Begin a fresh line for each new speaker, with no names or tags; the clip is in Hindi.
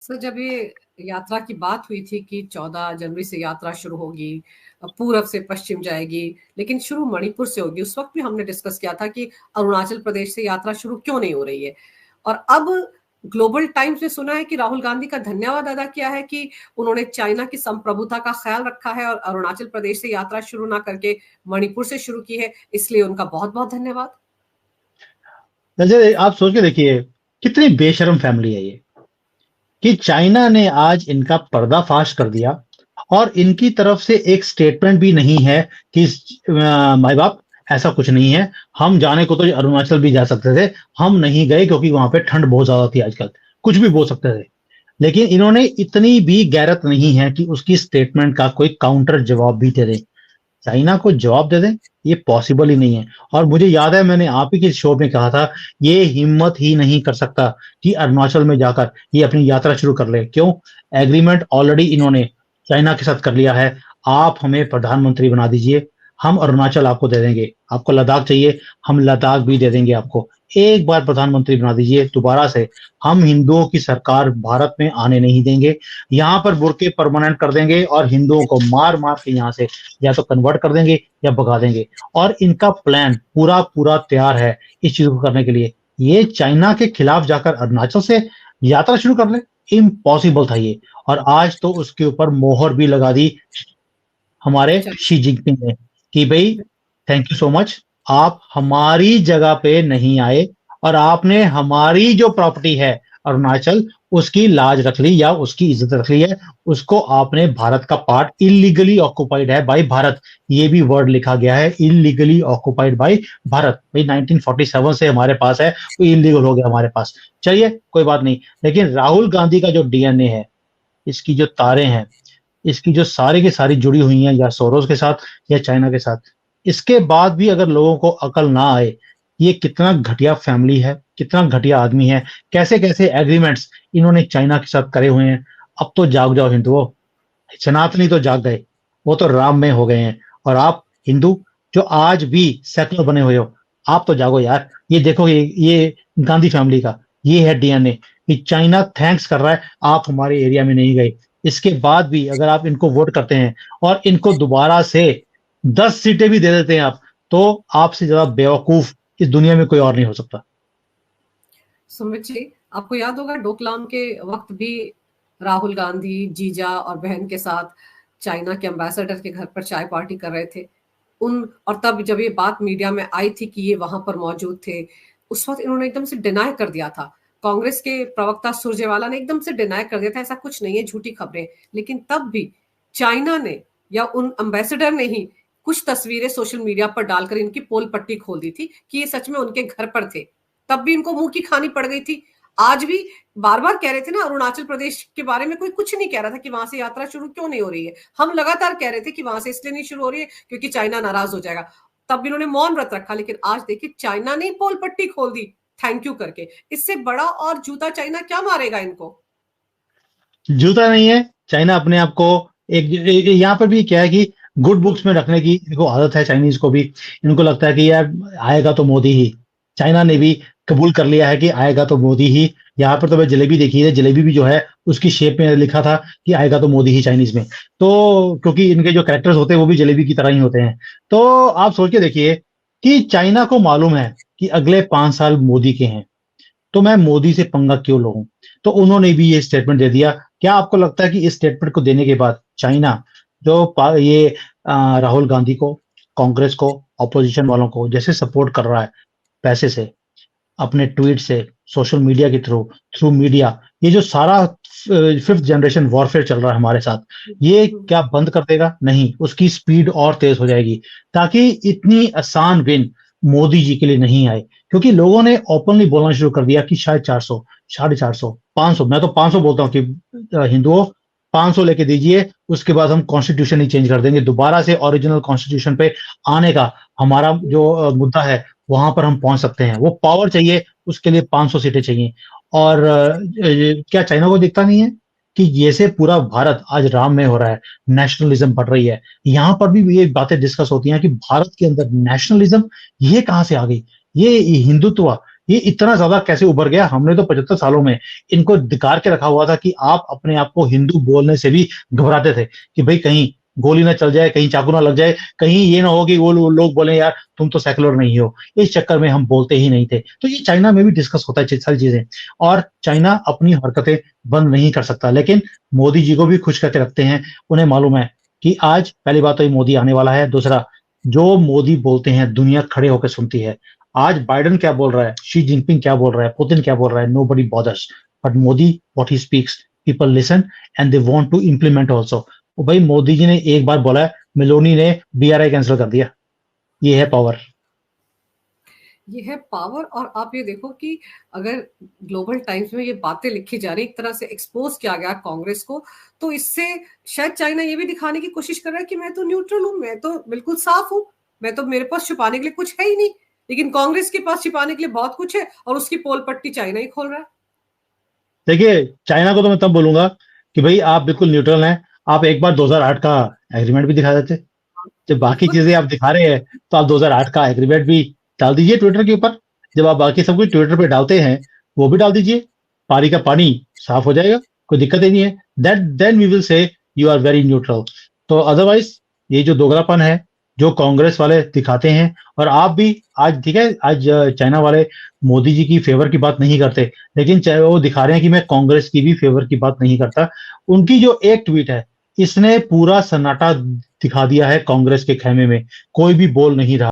सर, जब ये यात्रा की बात हुई थी कि 14 जनवरी से यात्रा शुरू होगी, पूरब से पश्चिम जाएगी, लेकिन शुरू मणिपुर से होगी। उस वक्त भी हमने डिस्कस किया था कि अरुणाचल प्रदेश से यात्रा शुरू क्यों नहीं हो रही है। और अब ग्लोबल टाइम्स ने सुना है कि राहुल गांधी का धन्यवाद अदा किया है कि उन्होंने चाइना की संप्रभुता का ख्याल रखा है और अरुणाचल प्रदेश से यात्रा शुरू ना करके मणिपुर से शुरू की है, इसलिए उनका बहुत बहुत धन्यवाद।
जैसे आप सोच के देखिए, कितनी बेशर्म फैमिली है ये, कि चाइना ने आज इनका पर्दाफाश कर दिया और इनकी तरफ से एक स्टेटमेंट भी नहीं है कि माई बाप ऐसा कुछ नहीं है। हम जाने को तो अरुणाचल भी जा सकते थे, हम नहीं गए क्योंकि वहां पे ठंड बहुत ज्यादा थी। आजकल कुछ भी बोल सकते थे, लेकिन इन्होंने इतनी भी गैरत नहीं है कि उसकी स्टेटमेंट का कोई काउंटर जवाब भी दे दे, चाइना को जवाब दे दें। ये पॉसिबल ही नहीं है। और मुझे याद है, मैंने आप ही के शो में कहा था, ये हिम्मत ही नहीं कर सकता कि अरुणाचल में जाकर ये अपनी यात्रा शुरू कर ले। क्यों? एग्रीमेंट ऑलरेडी इन्होंने चाइना के साथ कर लिया है। आप हमें प्रधानमंत्री बना दीजिए, हम अरुणाचल आपको दे देंगे। आपको लद्दाख चाहिए, हम लद्दाख भी दे देंगे आपको। एक बार प्रधानमंत्री बना दीजिए दोबारा से, हम हिंदुओं की सरकार भारत में आने नहीं देंगे। यहाँ पर बुर्के परमानेंट कर देंगे और हिंदुओं को मार मार के यहाँ से या तो कन्वर्ट कर देंगे या भगा देंगे। और इनका प्लान पूरा पूरा तैयार है इस चीज को करने के लिए। ये चाइना के खिलाफ जाकर अरुणाचल से यात्रा शुरू कर ले, इम्पॉसिबल था ये। और आज तो उसके ऊपर मोहर भी लगा दी हमारे शी जिनपिंग ने कि भाई थैंक यू सो मच, आप हमारी जगह पे नहीं आए और आपने हमारी जो प्रॉपर्टी है अरुणाचल, उसकी लाज रख ली या उसकी इज्जत रख ली है। उसको आपने भारत का पार्ट इलीगली ऑक्युपाइड है बाय भारत, ये भी वर्ड लिखा गया है, इलीगली ऑक्युपाइड बाय भारत। भाई 1947 से हमारे पास है, वो इलीगल हो गया हमारे पास। चलिए कोई बात नहीं, लेकिन राहुल गांधी का जो डीएनए है, इसकी जो तारे हैं, इसकी जो सारी की सारी जुड़ी हुई हैं या सोरोस के साथ या चाइना के साथ। इसके बाद भी अगर लोगों को अकल ना आए, ये कितना घटिया फैमिली है, कितना घटिया आदमी है, कैसे कैसे एग्रीमेंट्स इन्होंने चाइना के साथ करे हुए हैं। अब तो जाग जाओ हिंदुओं, सनातनी तो जाग गए, वो तो राम में हो गए हैं। और आप हिंदू जो आज भी सेकुलर बने हुए हो, आप तो जागो यार। ये देखो, ये गांधी फैमिली का ये है डीएनए कि चाइना थैंक्स कर रहा है आप हमारे एरिया में नहीं गए। इसके बाद भी अगर आप इनको वोट करते हैं और इनको दोबारा से 10 सीटें भी दे देते हैं आप, तो आपसे ज्यादा बेवकूफ इस दुनिया में कोई और नहीं हो सकता।
सुमित जी, आपको याद होगा डोकलाम के वक्त भी राहुल गांधी जीजा और बहन के साथ चाइना के एम्बेसडर के घर पर चाय पार्टी कर रहे थे। और तब जब ये बात मीडिया में आई थी कि ये वहां पर मौजूद थे, उस वक्त इन्होंने एकदम से डिनाई कर दिया था। कांग्रेस के प्रवक्ता सुरजेवाला ने एकदम से डिनाई कर दिया था, ऐसा कुछ नहीं है, झूठी खबरें। लेकिन तब भी चाइना ने या उन एम्बेसडर ने ही कुछ तस्वीरें सोशल मीडिया पर डालकर इनकी पोल पट्टी खोल दी थी कि ये सच में उनके घर पर थे। तब भी इनको मुंह की खानी पड़ गई थी। आज भी बार बार कह रहे थे ना, अरुणाचल प्रदेश के बारे में कोई कुछ नहीं कह रहा था कि वहां से यात्रा शुरू क्यों नहीं हो रही है। हम लगातार कह रहे थे कि वहां से इसलिए नहीं शुरू हो रही है क्योंकि चाइना नाराज हो जाएगा। तब इन्होंने मौन व्रत रखा, लेकिन आज देखिए चाइना ने पोल पट्टी खोल दी थैंक यू करके। इससे बड़ा और जूता चाइना क्या मारेगा इनको।
जूता नहीं है, चाइना अपने आप को यहाँ पर भी क्या है कि गुड बुक्स में रखने की इनको आदत है चाइनीज को भी। इनको लगता है कि यार आएगा तो मोदी ही। चाइना ने भी कबूल कर लिया है कि आएगा तो मोदी ही। यहाँ पर तो मैं जलेबी देखी है, जलेबी भी जो है उसकी शेप में लिखा था कि आएगा तो मोदी ही चाइनीज में। तो क्योंकि इनके जो कैरेक्टर्स होते हैं वो भी जलेबी की तरह ही होते हैं। तो आप सोच के देखिए कि चाइना को मालूम है कि अगले 5 साल मोदी के हैं, तो मैं मोदी से पंगा क्यों लूं। तो उन्होंने भी ये स्टेटमेंट दे दिया। क्या आपको लगता है कि इस स्टेटमेंट को देने के बाद चाइना जो ये राहुल गांधी को, कांग्रेस को, ऑपोजिशन वालों को जैसे सपोर्ट कर रहा है पैसे से, अपने ट्वीट से, सोशल मीडिया के थ्रू थ्रू मीडिया, ये जो सारा 5th जनरेशन वॉरफेयर चल रहा है हमारे साथ, ये क्या बंद कर देगा? नहीं, उसकी स्पीड और तेज हो जाएगी, ताकि इतनी आसान विन मोदी जी के लिए नहीं आए। क्योंकि लोगों ने ओपनली बोलना शुरू कर दिया कि शायद 400, 450, 500, मैं तो 500 बोलता हूँ कि हिंदुओं 500 लेके दीजिए, उसके बाद हम कॉन्स्टिट्यूशन ही चेंज कर देंगे, दोबारा से ओरिजिनल कॉन्स्टिट्यूशन पे आने का हमारा जो मुद्दा है वहां पर हम पहुंच सकते हैं। वो पावर चाहिए, उसके लिए 500 सीटें चाहिए। और क्या चाइना को दिखता नहीं है कि जैसे पूरा भारत आज राम में हो रहा है, नेशनलिज्म बढ़ रही है, यहाँ पर भी ये बातें डिस्कस होती हैं कि भारत के अंदर नेशनलिज्म ये कहां से आ गई, ये हिंदुत्व, ये इतना ज्यादा कैसे उभर गया? हमने तो 75 सालों में इनको धिकार के रखा हुआ था कि आप अपने आप को हिंदू बोलने से भी घबराते थे कि भाई कहीं गोली ना चल जाए, कहीं चाकू ना लग जाए, कहीं ये ना हो कि वो लोग बोले यार तुम तो सेकुलर नहीं हो। इस चक्कर में हम बोलते ही नहीं थे। तो ये चाइना में भी डिस्कस होता है सारी चीजें, और चाइना अपनी हरकतें बंद नहीं कर सकता, लेकिन मोदी जी को भी खुश करके रखते हैं। उन्हें मालूम है कि आज पहली बात तो ये मोदी आने वाला है, दूसरा जो मोदी बोलते हैं दुनिया खड़े होकर सुनती है। आज बाइडेन क्या बोल रहा है, शी जिनपिंग क्या बोल रहा है, पुतिन क्या बोल रहा है, nobody bothers, but Modi what he speaks people listen and they want to implement also. भाई मोदी जी ने एक बार बोला है, मेलोनी ने बीआरआई कैंसिल कर दिया। ये है पावर।
ये है पावर। और आप ये देखो कि अगर ग्लोबल टाइम्स में ये बातें लिखी जा रही, एक तरह से एक्सपोज किया गया कांग्रेस को, तो इससे शायद चाइना ये भी दिखाने की कोशिश कर रहा है कि मैं तो न्यूट्रल हूं, मैं तो बिल्कुल साफ हूं, मैं तो, मेरे पास छुपाने के लिए कुछ है ही नहीं। लेकिन कांग्रेस के पास छिपाने के लिए बहुत कुछ है, और उसकी पोल पट्टी चाइना ही खोल रहा है।
देखिए चाइना को तो मैं तब बोलूंगा कि भाई आप बिल्कुल न्यूट्रल हैं, आप एक बार 2008 का एग्रीमेंट भी दिखा देते। जब बाकी
बिल्कुल।
चीजें आप दिखा रहे हैं तो आप 2008 का एग्रीमेंट भी डाल दीजिए ट्विटर के ऊपर। जब आप बाकी सब कुछ ट्विटर पे डालते हैं वो भी डाल दीजिए, पानी का पानी साफ हो जाएगा, कोई दिक्कत ही नहीं है। That then we will say you are very neutral. तो अदरवाइज ये जो दोगलापन है जो कांग्रेस वाले दिखाते हैं, और आप भी आज ठीक है, आज चाइना वाले मोदी जी की फेवर की बात नहीं करते, लेकिन चाहे वो दिखा रहे हैं कि मैं कांग्रेस की भी फेवर की बात नहीं करता। उनकी जो एक ट्वीट है इसने पूरा सन्नाटा दिखा दिया है कांग्रेस के खेमे में, कोई भी बोल नहीं रहा।